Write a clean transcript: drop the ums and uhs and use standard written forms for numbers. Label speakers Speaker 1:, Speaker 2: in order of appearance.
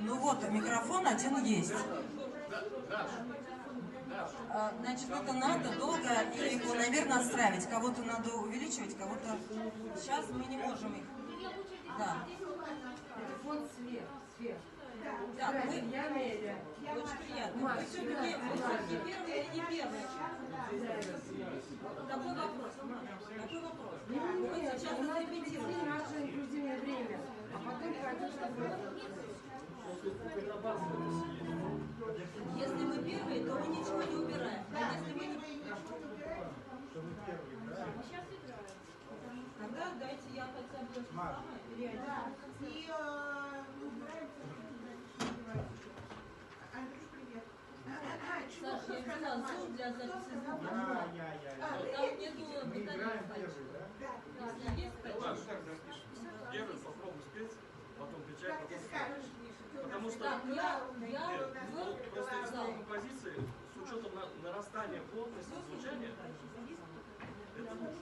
Speaker 1: Ну вот, микрофон один есть. Значит, это надо долго его, наверное, отстраивать. Кого-то надо увеличивать, кого-то... Сейчас мы не можем их. Да.
Speaker 2: Вот свет.
Speaker 1: Да, мы... Очень приятно. Вы все-таки не первые или не первые? Такой вопрос. Такой вопрос. Мы сейчас отрепетируем.
Speaker 2: Наше инклюзивное время. А потом пойдет такое.
Speaker 1: Если мы первые, то мы ничего не убираем. А если мы не... Тогда дайте я хотя бы самое. Саша, я взяла зум для записи звука. Там нету батареи. Если есть,
Speaker 3: первый попробуй спеть, потом кричать, потом спеть. Потому что просто из композиции, с учетом нарастания плотности звучания, это лучше.